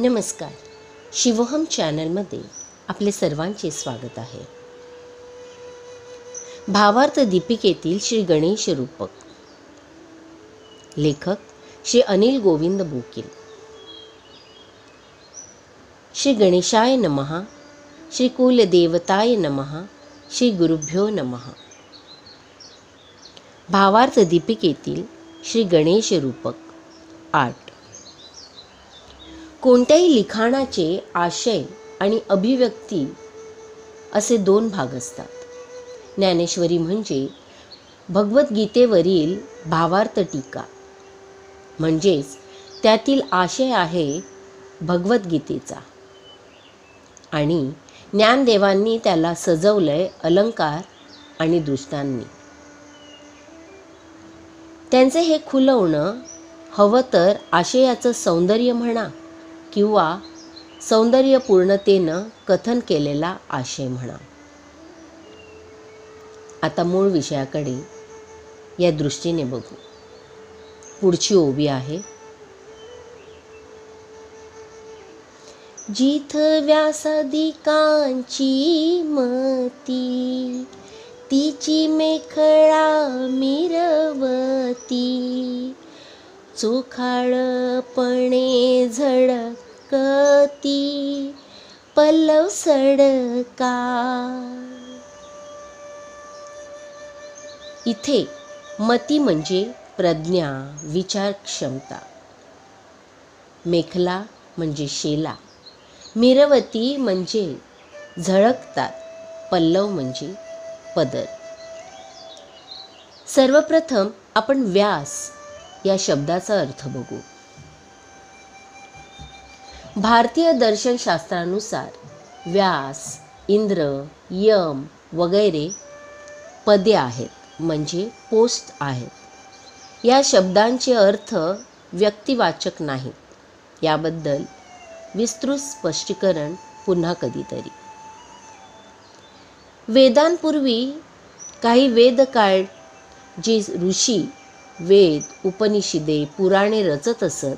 नमस्कार. शिवोहम चॅनलमध्ये आपले सर्वांचे स्वागत आहे. भावार्थ दीपिकेतील श्री गणेश रूपक. लेखक श्री अनिल गोविंद बोकील. श्री गणेशाय नमः. श्री कुलदेवताय नमः. श्री गुरुभ्यो नमः. भावार्थ दीपिकेतील श्री गणेश रूपक 8. कोणत्याही लिखाणाचे आशय आणि अभिव्यक्ती असे 2 भाग असतात. ज्ञानेश्वरी म्हणजे भगवद्गीतेवरील भावार्थ टीका, म्हणजेच त्यातील आशय आहे भगवद्गीतेचा, आणि ज्ञानदेवांनी त्याला सजवलंय अलंकार आणि दृष्टांनी. त्यांचे हे खुलवणं हवं तर आशयाचं सौंदर्य म्हणा किंवा सौंदर्यपूर्णतेनं कथन केलेला आशय म्हणा. आता मूळ विषयाकडे या दृष्टीने बघू. पुढची ओवी आहे. जिथ व्यासादिकांची मती, तिची मेखळा मिरवती, चोखाळपणे झळकती पल्लव सडका. इथे मती म्हणजे प्रज्ञा, विचार क्षमता. मेखला म्हणजे शेला. मिरवती म्हणजे झळकतात. पल्लव म्हणजे पदर. सर्वप्रथम आपण व्यास या शब्दाचा अर्थ बघू. भारतीय दर्शनशास्त्रानुसार व्यास, इंद्र, यम वगैरे पदे आहेत, म्हणजे पोस्ट आहेत. या शब्दांचे अर्थ व्यक्तिवाचक नाहीत. याबद्दल विस्तृत स्पष्टीकरण पुन्हा कधीतरी. वेदांपूर्वी काही वेदकाळ जे ऋषी वेद, उपनिषदे, पुराणे रचत असत,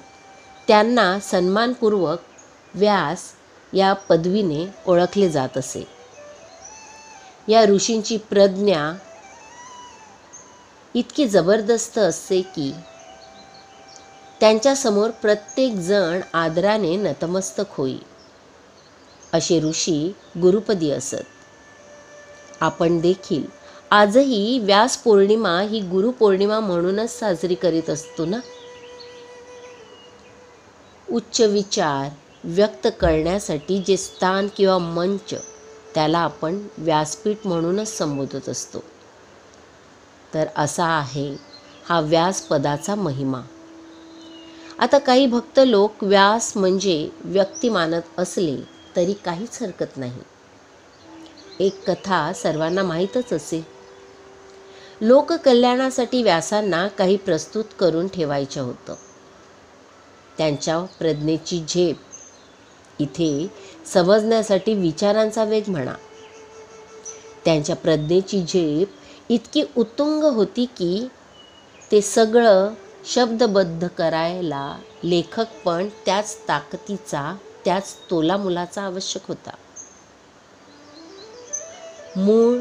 त्यांना सन्मानपूर्वक व्यास या पदवीने ओळखले जात असे. या ऋषींची प्रज्ञा इतकी जबरदस्त असते की त्यांच्यासमोर प्रत्येक जण आदराने नतमस्तक होई. असे ऋषी गुरुपदी असत. आपण देखील आजही व्यास पौर्णिमा ही गुरुपौर्णिमा म्हणूनच साजरी करीत असतो ना. उच्च विचार व्यक्त करण्यासाठी जे स्थान किंवा मंच, त्याला आपण व्यासपीठ म्हणूनच संबोधत असतो. तर असा आहे हा व्यासपदाचा महिमा. आता काही भक्त लोक व्यास म्हणजे व्यक्ती मानत असले तरी काहीच हरकत नाही. एक कथा सर्वांना माहीतच असेल. लोककल्याणासाठी व्यासांना काही प्रस्तुत करून ठेवायचं होतं. त्यांच्या प्रज्ञेची झेप, इथे समजण्यासाठी विचारांचा वेग म्हणा, त्यांच्या प्रज्ञेची झेप इतकी उत्तुंग होती की ते सगळं शब्दबद्ध करायला लेखक पण त्याच ताकदीचा, त्याच तोलामुलाचा आवश्यक होता. मूळ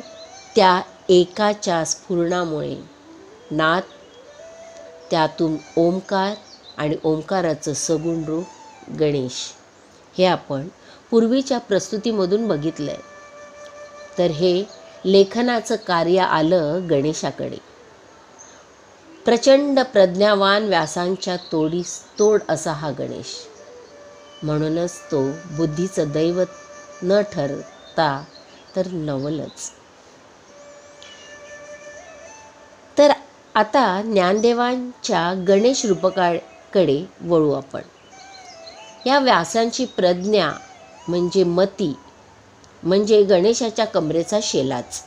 त्या एकाच्या स्फुरणामुळे नाद, त्यातून ओंकार आणि ओंकाराचं सगुण रूप गणेश, हे आपण पूर्वीच्या प्रस्तुतीमधून बघितलंय. तर हे लेखनाचं कार्य आलं गणेशाकडे. प्रचंड प्रज्ञावान व्यासांच्या तोडीस तोड असा हा गणेश. म्हणूनच तो बुद्धीचं दैवत न ठरता तर नवलच. तर आता ज्ञानदेवांच्या गणेश रूपकाकडे वळू आपण. या व्यासांची प्रज्ञा म्हणजे मती, म्हणजे गणेशाच्या कमरेचा शेलाच.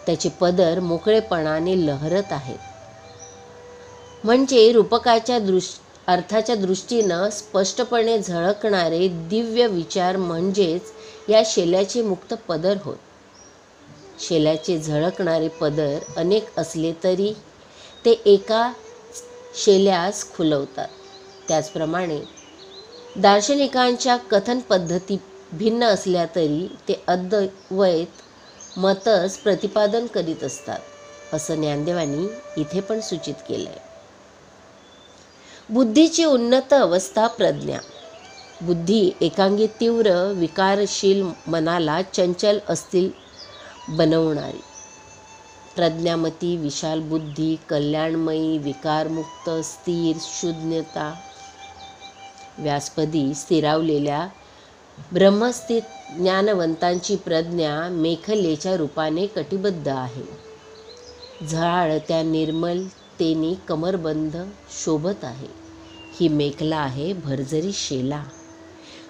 त्याचे पदर मोकळेपणाने लहरत आहेत. म्हणजे रूपकाच्या अर्थाच्या दृष्टीनं स्पष्टपणे झळकणारे दिव्य विचार म्हणजेच या शेल्याचे मुक्त पदर होत. शेल्याचे झळकणारे पदर अनेक असले तरी ते एका शेल्यास खुलवतात. त्याचप्रमाणे दार्शनिकांच्या कथन पद्धती भिन्न असल्या तरी ते अद्वैत मतच प्रतिपादन करीत असतात असं ज्ञानदेवांनी इथे पण सूचित केलंय. बुद्धीची उन्नत अवस्था प्रज्ञा. बुद्धी एकांगी तीव्र विकारशील मनाला चंचल अस्थिर बनवणारी. प्रज्ञामती विशाल बुद्धी, कल्याणमयी, विकारमुक्त, स्थिर, शून्यता व्यासपदी स्थिरावलेल्या ब्रह्मस्थित ज्ञानवंतांची प्रज्ञा मेखलेच्या रूपाने कटिबद्ध आहे. झळाळ त्या निर्मलतेने कमरबंद शोभत आहे. ही मेखला आहे भरजरी शेला.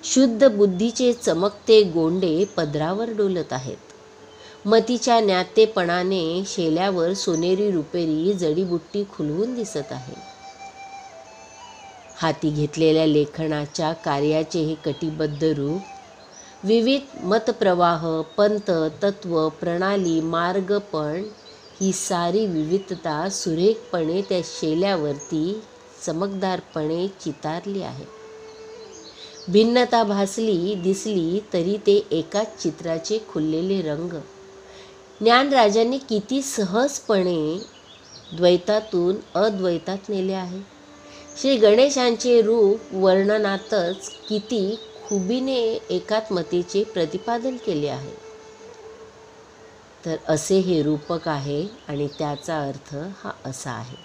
शुद्ध बुद्धीचे चमकते गोंडे पदरावर डोलत आहेत. मतीच्या ज्ञातेपणाने शेल्यावर सोनेरी रुपेरी जडीबुट्टी खुलवून दिसत आहे. हाती घेतलेल्या लेखनाच्या कार्याचे हे कटिबद्ध रूप विविध मतप्रवाह, पंथ, तत्व, प्रणाली, मार्गपण ही सारी विविधता सुरेखपणे त्या शेल्यावरती चमकदारपणे चितारली आहे. भिन्नता भासली दिसली तरी ते एकाच चित्राचे खुललेले रंग ज्ञानराजांनी किती सहजपणे द्वैतातून अद्वैतात नेले आहे. श्री गणेशांचे रूप वर्णनातच किती खुबीने एकात्मतेचे प्रतिपादन केले आहे. तर असे हे रूपक आहे आणि त्याचा अर्थ हा असा आहे.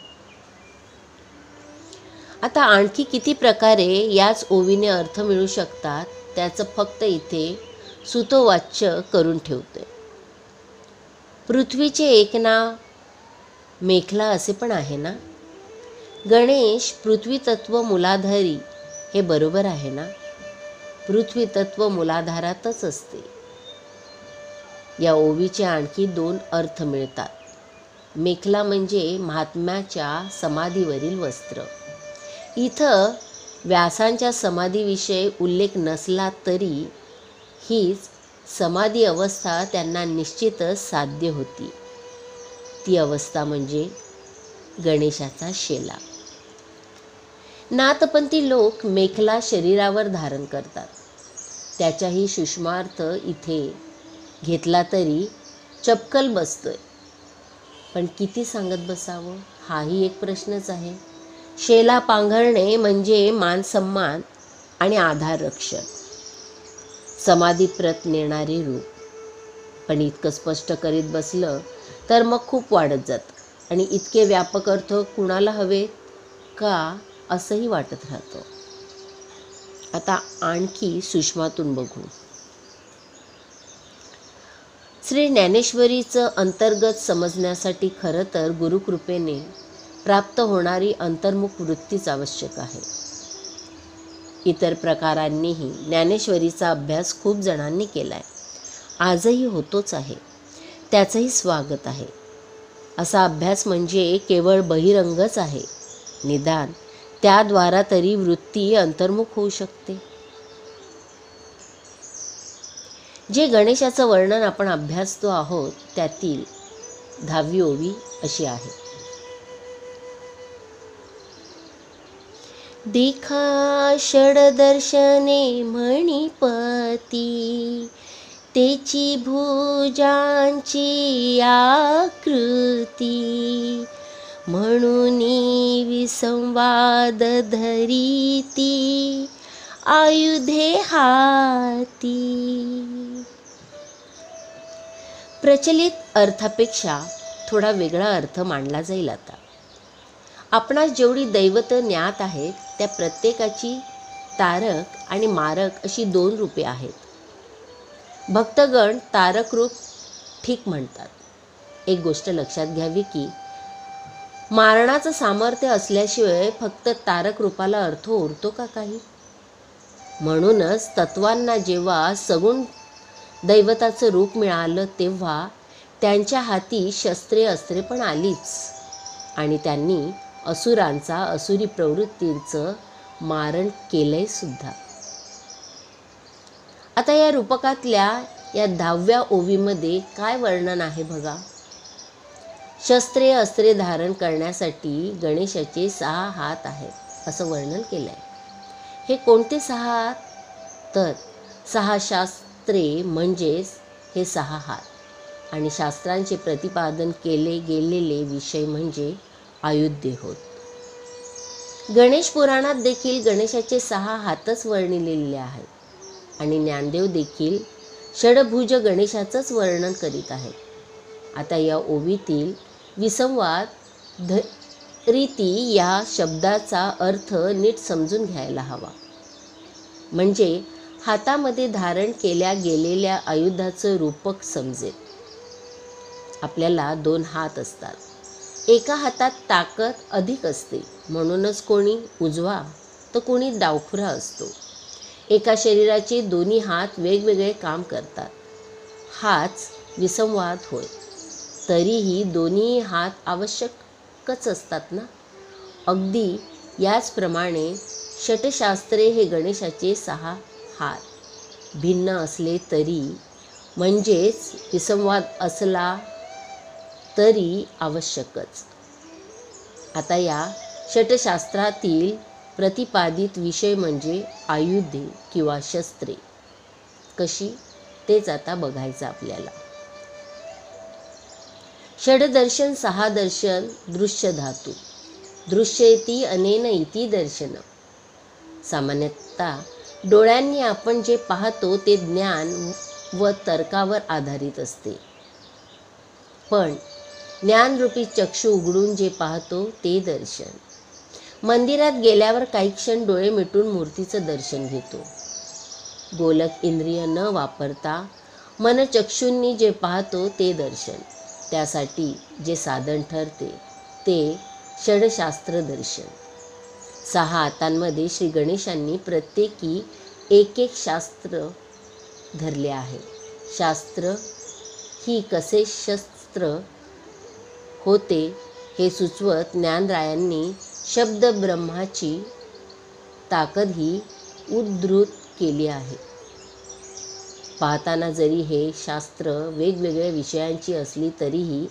आता आणखी किती प्रकारे याच ओवीने अर्थ मिळू शकतात त्याचं फक्त इथे सुतोवाच्य करून ठेवतोय. पृथ्वीचे एक नाव मेखला असे पण आहे ना. गणेश पृथ्वी तत्व मूलाधारी हे बरोबर आहे ना. पृथ्वी तत्व मूलाधारातच असते. या ओवीचे आणखी 2 अर्थ मिळतात. मेखला म्हणजे महात्म्याच्या समाधीवरील वस्त्र. इथं व्यासांच्या समाधीविषयी उल्लेख नसला तरी हीच समाधी अवस्था त्यांना निश्चितच साध्य होती. ती अवस्था म्हणजे गणेशाचा शेला. नाथपंथी लोक मेखला शरीरावर धारण करतात. त्याचाही सूक्ष्मार्थ इथे घेतला तरी चपकल बसतोय. पण किती सांगत बसावं हाही एक प्रश्नच आहे. शेला पांघरणे म्हणजे मानसन्मान आणि आधार रक्षण, समाधीप्रत नेणारे रूप. पण इतकं स्पष्ट करीत बसलं तर मग खूप वाढत जातं आणि इतके व्यापक अर्थ कुणाला हवेत का असंही वाटत राहतं. आता आणखी सूक्ष्मातून बघू. श्री ज्ञानेश्वरीचं अंतर्गत समजण्यासाठी खरं तर गुरुकृपेने प्राप्त होणारी अंतर्मुख वृत्तीच आवश्यक आहे. इतर प्रकारांनीही ज्ञानेश्वरीचा अभ्यास खूप जणांनी केला आहे. आजही होतोच आहे. त्याचंही स्वागत आहे. असा अभ्यास म्हणजे केवळ बहिरंगच आहे. निदान त्याद्वारा तरी वृत्ती अंतर्मुख होऊ शकते. जे गणेशाचं वर्णन आपण अभ्यासतो आहोत त्यातील 10वी ओवी अशी आहे. देखा षडदर्शने मणिपती, तेची भुजांची आकृती, म्हणून विसंवाद धरिती, आयुधे हाती. प्रचलित अर्थापेक्षा थोडा वेगळा अर्थ मांडला जाईल आता. आपणास जेवढी दैवत ज्ञात आहेत त्या प्रत्येकाची तारक आणि मारक अशी 2 रूपे आहेत. भक्तगण तारक रूप ठीक म्हणतात. एक गोष्ट लक्षात घ्यावी की मारणाचं सामर्थ्य असल्याशिवाय फक्त तारक रूपाला अर्थ उरतो का काही. म्हणूनच तत्वांना जेव्हा सगुण दैवताचं रूप मिळालं तेव्हा त्यांच्या हाती शस्त्रे अस्त्रे पण आलीच आणि त्यांनी असुरांचा असुरी प्रवृत्तींचं मारण केलंय सुद्धा. आता या रूपकातल्या या 10व्या ओवीमध्ये काय वर्णन आहे बघा. शस्त्रे अस्त्रे धारण करण्यासाठी गणेशाचे 6 हात आहेत असं वर्णन केलंय. हे कोणते 6 तर 6 शास्त्रे म्हणजेच हे 6 हात आणि शास्त्रांचे प्रतिपादन केले गेलेले विषय म्हणजे आयुध्ये होत. गणेश पुराणात देखील गणेशाचे 6 हातच वर्णिलेले आहेत आणि ज्ञानदेव देखील षडभुज गणेशाचंच वर्णन करीत आहेत. आता या ओवीतील विसंवाद रीती या शब्दाचा अर्थ नीट समजून घ्यायला हवा. म्हणजे हातामध्ये धारण केल्या गेलेल्या आयुधाचं रूपक समजेल. आपल्याला 2 हात असतात. एका हातात ताकद अधिक असते म्हणूनच कोणी उजवा तर कोणी डावखुरा असतो. एका शरीराचे दोन्ही हात वेगवेगळे काम करतात. हाच विसंवाद होय. तरीही दोन्ही हात आवश्यकच असतात ना. अगदी याचप्रमाणे षटशास्त्रे हे गणेशाचे 6 हात भिन्न असले तरी म्हणजेच विसंवाद असला तरी आवश्यकच. आता या षटशास्त्रातील प्रतिपादित विषय म्हणजे आयुधे किंवा शस्त्रे. कशी तेच आता बघायचं आपल्याला. षडदर्शन 6 दर्शन दृश्य धातू दृश्येती अनेन इति दर्शन. सामान्यतः डोळ्यांनी आपण जे पाहतो ते ज्ञान व तर्कावर आधारित असते. पण ज्ञानरूपी चक्षु उघडून जे पाहतो ते दर्शन. मंदिरात गेल्यावर काही क्षण डोळे मिटून मूर्तीचं दर्शन घेतो. गोलक इंद्रिय न वापरता मनचक्षूंनी जे पाहतो ते दर्शन. त्यासाठी जे साधन ठरते ते षडशास्त्र दर्शन. 6 हातांमध्ये श्री गणेशांनी प्रत्येकी एक शास्त्र धरले आहे. शास्त्र ही कसे शस्त्र होते हे सुचवत ज्ञानरायांनी शब्द ब्रह्माची ताकद ही उद्धृत केली आहे. पाहताना जरी हे शास्त्र वेगवेगळ्या विषयांची असली तरीही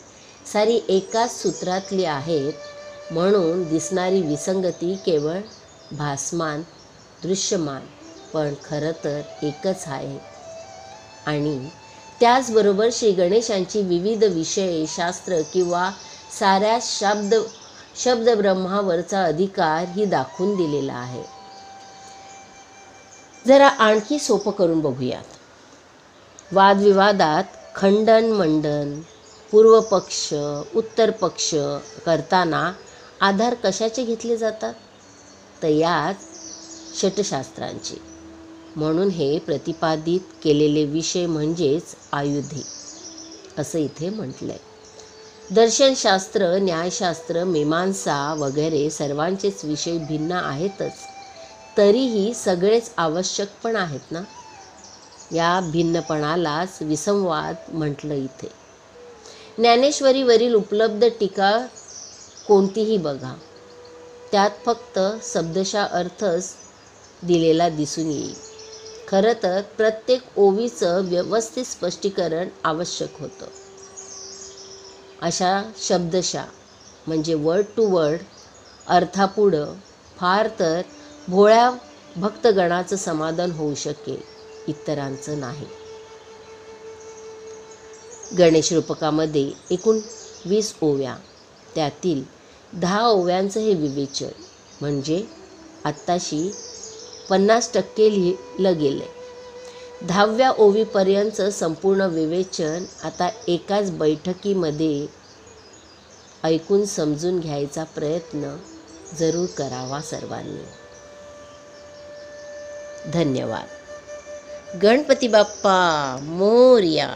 सारी एकाच सूत्रातली आहेत म्हणून दिसणारी विसंगती केवळ भासमान दृश्यमान पण खरं तर एकच आहे. आणि त्याचबरोबर श्री गणेशांची विविध विषय शास्त्र किंवा साऱ्या शब्दब्रह्मावरचा अधिकार ही दाखवून दिलेला आहे. जरा आणखी सोपं करून बघूयात. वादविवादात खंडन मंडन पूर्व पक्ष उत्तर पक्ष करताना आधार कशाचे घेतले जातात तर याच षटशास्त्रांचे. म्हणून हे प्रतिपादित केलेले विषय म्हणजेच आयुधे असं इथे म्हटलंय. दर्शनशास्त्र न्यायशास्त्र मीमांसा वगैरे सर्वांचेच विषय भिन्न आहेतच तरीही सगळेच आवश्यक पण आहेत ना. या भिन्नपणालाच विसंवाद म्हटलं इथे. ज्ञानेश्वरीवरील उपलब्ध टीका कोणतीही बघा त्यात फक्त शब्दशः अर्थच दिलेला दिसून येईल. खरं तर प्रत्येक ओवीचं व्यवस्थित स्पष्टीकरण आवश्यक होतं. अशा शब्दशः म्हणजे वर्ड टू वर्ड अर्थापुढं फार तर भोळ्या भक्तगणाचं समाधान होऊ शकेल इतरांचं नाही. गणेश रूपकामध्ये एकूण 20 ओव्या त्यातील 10 ओव्यांचं हे विवेचन म्हणजे आत्ताशी 50% लिहिलं गेलंय. 10व्या ओवीपर्यंतचं संपूर्ण विवेचन आता एकाच बैठकीमध्ये ऐकून समजून घ्यायचा प्रयत्न जरूर करावा सर्वांनी. धन्यवाद. गणपती बाप्पा मोरया.